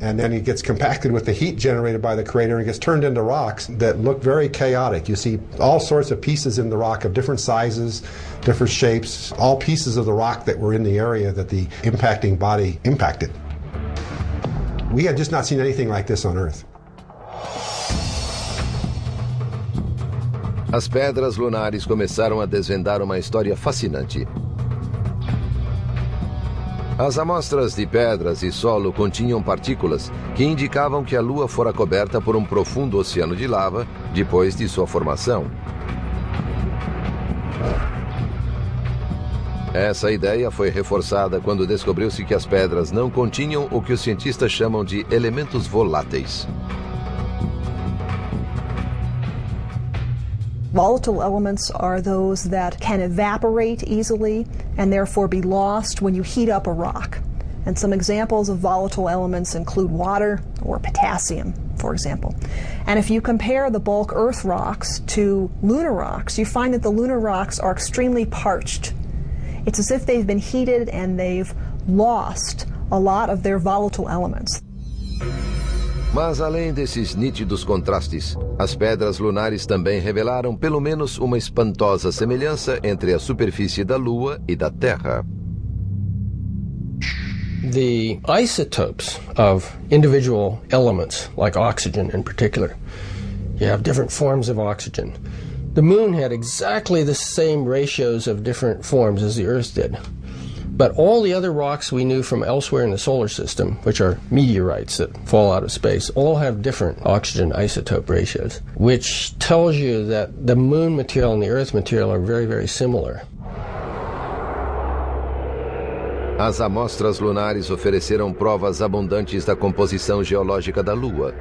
and then it gets compacted with the heat generated by the crater and it gets turned into rocks that look very chaotic. You see all sorts of pieces in the rock of different sizes, different shapes, all pieces of the rock that were in the area that the impacting body impacted. We had just not seen anything like this on Earth. As pedras lunares começaram a desvendar uma história fascinante. As amostras de pedras e solo continham partículas que indicavam que a Lua fora coberta por um profundo oceano de lava depois de sua formação. Essa ideia foi reforçada quando descobriu-se que as pedras não continham o que os cientistas chamam de elementos voláteis. Volatile elements are those that can evaporate easily and therefore be lost when you heat up a rock. And some examples of volatile elements include water or potassium, for example. And if you compare the bulk Earth rocks to lunar rocks, you find that the lunar rocks are extremely parched. It's as if they've been heated and they've lost a lot of their volatile elements. Mas além desses nítidos contrastes, as pedras lunares também revelaram pelo menos uma espantosa semelhança entre a superfície da Lua e da Terra. The isotopes of individual elements, like oxygen in particular, you have different forms of oxygen. The Moon had exactly the same ratios of different forms as the Earth did. But all the other rocks we knew from elsewhere in the solar system, which are meteorites that fall out of space, all have different oxygen isotope ratios, which tells you that the Moon material and the Earth material are very, very similar. As amostras lunares ofereceram provas abundantes da composição geológica da Lua.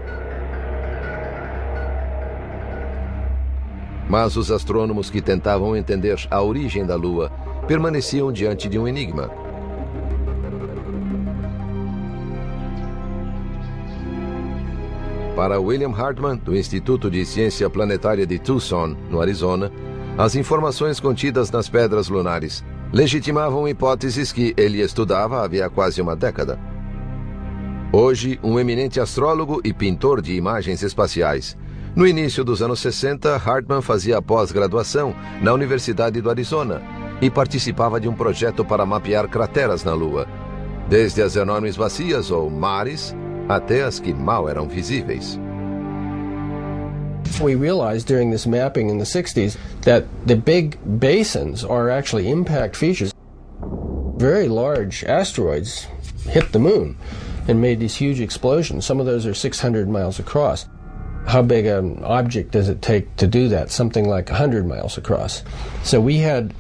Mas os astrônomos que tentavam entender a origem da Lua permaneciam diante de um enigma. Para William Hartmann, do Instituto de Ciência Planetária de Tucson, no Arizona, as informações contidas nas pedras lunares legitimavam hipóteses que ele estudava havia quase uma década. Hoje, um eminente astrólogo e pintor de imagens espaciais. No início dos anos 60, Hartmann fazia pós-graduação na Universidade do Arizona e participava de um projeto para mapear crateras na Lua, desde as enormes bacias ou mares até as que mal eram visíveis. We realized during this mapping in the 60s that the big basins are actually impact features. Very large asteroids hit the Moon and made these huge explosions. Some of those are 600 miles across. How big an object does it take to do that? Something like 100 miles across. So we had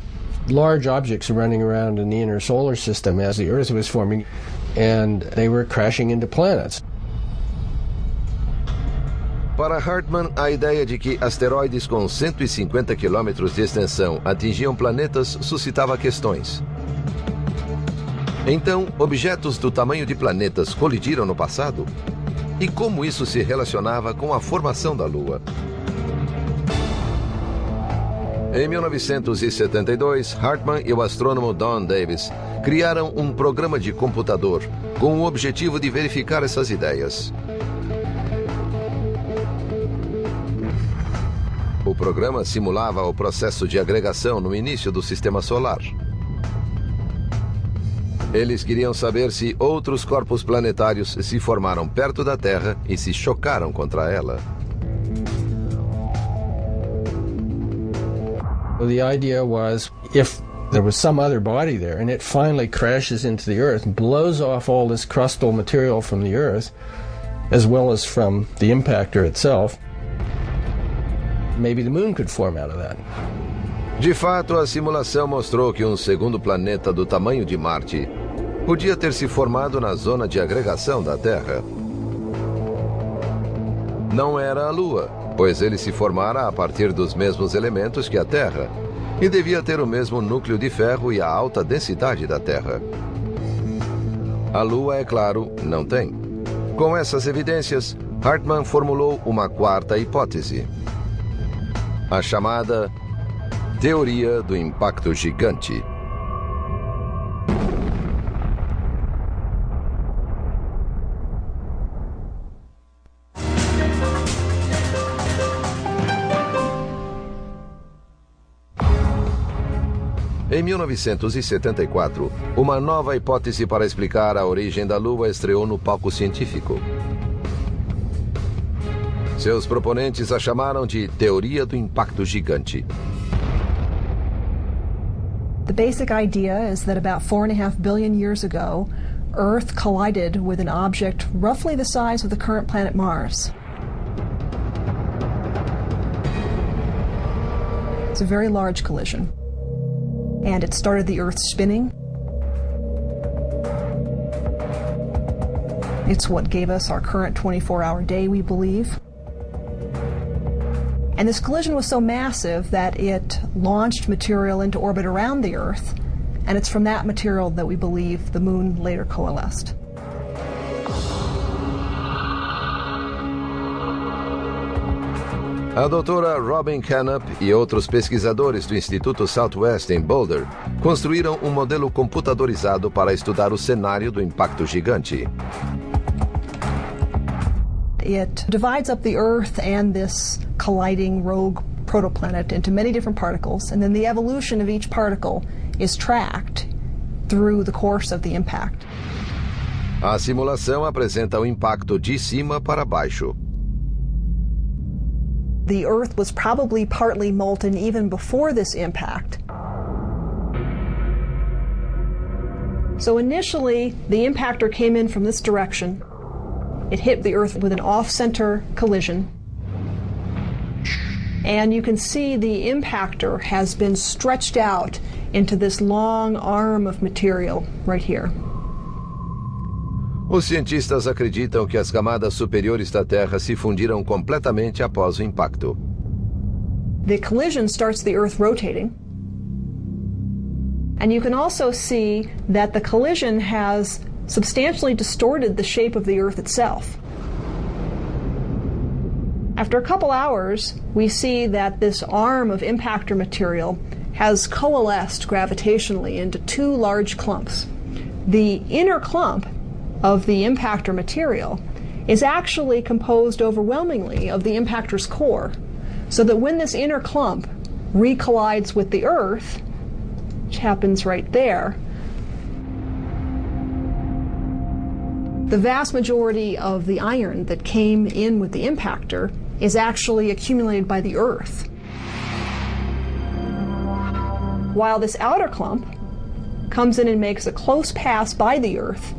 large objects running around in the inner solar system as the Earth was forming, and they were crashing into planets. Para Hartmann, a ideia de que asteroides com 150 quilômetros de extensão atingiam planetas suscitava questões. Então, objetos do tamanho de planetas colidiram no passado? E como isso se relacionava com a formação da Lua? Em 1972, Hartmann e o astrônomo Don Davis criaram um programa de computador com o objetivo de verificar essas ideias. O programa simulava o processo de agregação no início do sistema solar. Eles queriam saber se outros corpos planetários se formaram perto da Terra e se chocaram contra ela. The idea was if there was some other body there and it finally crashes into the Earth, blows off all this crustal material from the Earth, as well as from the impactor itself, maybe the Moon could form out of that. De fato, a simulação mostrou que um segundo planeta do tamanho de Marte podia ter se formado na zona de agregação da Terra. Não era a Lua, pois ele se formara a partir dos mesmos elementos que a Terra e devia ter o mesmo núcleo de ferro e a alta densidade da Terra. A Lua, é claro, não tem. Com essas evidências, Hartmann formulou uma quarta hipótese, a chamada Teoria do Impacto Gigante. Em 1974, uma nova hipótese para explicar a origem da Lua estreou no palco científico. Seus proponentes a chamaram de Teoria do Impacto Gigante. The basic idea is that about 4.5 billion years ago, Earth collided with an object roughly the size of the current planet Mars. It's a very large collision, and it started the Earth spinning. It's what gave us our current 24-hour day, we believe. And this collision was so massive that it launched material into orbit around the Earth, and it's from that material that we believe the Moon later coalesced. A doutora Robin Canup e outros pesquisadores do Instituto Southwest em Boulder construíram um modelo computadorizado para estudar o cenário do impacto gigante. It divides up the Earth and this colliding rogue protoplanet into many different particles, and then the evolution of each particle is tracked through the course of the impact. A simulação apresenta o impacto de cima para baixo. The Earth was probably partly molten even before this impact. So initially, the impactor came in from this direction. It hit the Earth with an off-center collision. And you can see the impactor has been stretched out into this long arm of material right here. Os cientistas acreditam que as camadas superiores da Terra se fundiram completamente após o impacto. The collision starts the Earth rotating. And you can also see that the collision has substantially distorted the shape of the Earth itself. After a couple hours, we see that this arm of impactor material has coalesced gravitationally into two large clumps. The inner clump of the impactor material is actually composed overwhelmingly of the impactor's core, so that when this inner clump recollides with the Earth, which happens right there, the vast majority of the iron that came in with the impactor is actually accumulated by the Earth. While this outer clump comes in and makes a close pass by the Earth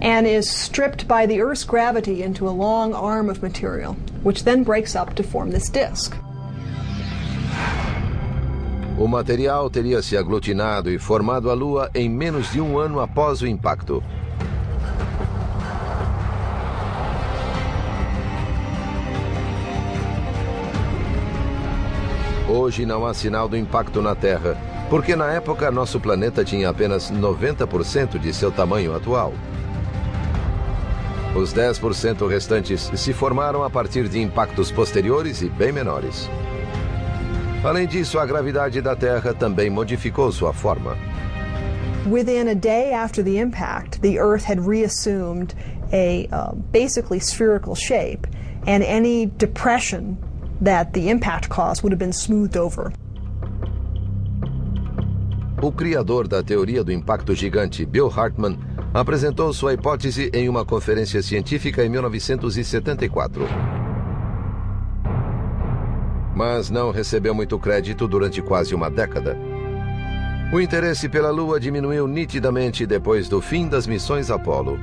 and is stripped by the Earth's gravity into a long arm of material, which then breaks up to form this disk. O material teria se aglutinado e formado a Lua em menos de um ano após o impacto. Hoje não há sinal do impacto na Terra, porque na época nosso planeta tinha apenas 90% de seu tamanho atual. Os 10% restantes se formaram a partir de impactos posteriores e bem menores. Além disso, a gravidade da Terra também modificou sua forma. Within a day after the impact, the Earth had reassumed a basically spherical shape, and any depression that the impact caused would have been smoothed over. O criador da teoria do impacto gigante, Bill Hartmann, apresentou sua hipótese em uma conferência científica em 1974. Mas não recebeu muito crédito durante quase uma década. O interesse pela Lua diminuiu nitidamente depois do fim das missões Apollo.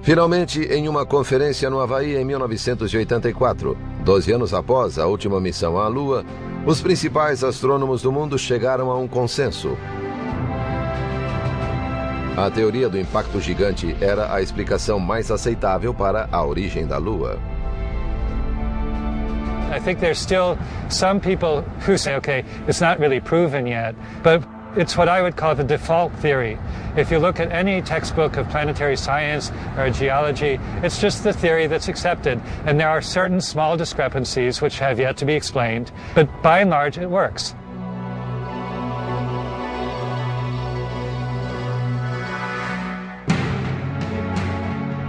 Finalmente, em uma conferência no Havaí em 1984, 12 anos após a última missão à Lua, os principais astrônomos do mundo chegaram a um consenso. A teoria do impacto gigante era a explicação mais aceitável para a origem da Lua. I think there's still some people who say, okay, it's not really proven yet, but it's what I would call the default theory. If you look at any textbook of planetary science or geology, it's just the theory that's accepted. And there are certain small discrepancies which have yet to be explained, but by and large it works.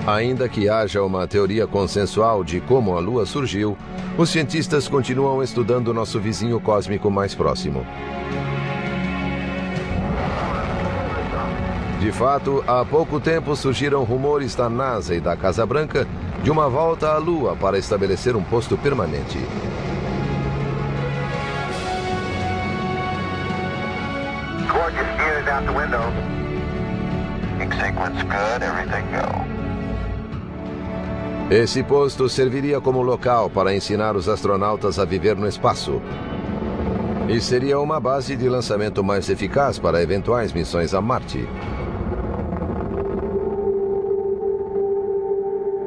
Ainda que haja uma teoria consensual de como a Lua surgiu, os cientistas continuam estudando nosso vizinho cósmico mais próximo. De fato, há pouco tempo surgiram rumores da NASA e da Casa Branca de uma volta à Lua para estabelecer um posto permanente. Esse posto serviria como local para ensinar os astronautas a viver no espaço. E seria uma base de lançamento mais eficaz para eventuais missões a Marte.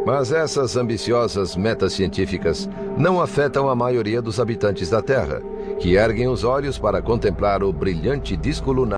Mas essas ambiciosas metas científicas não afetam a maioria dos habitantes da Terra, que erguem os olhos para contemplar o brilhante disco lunar.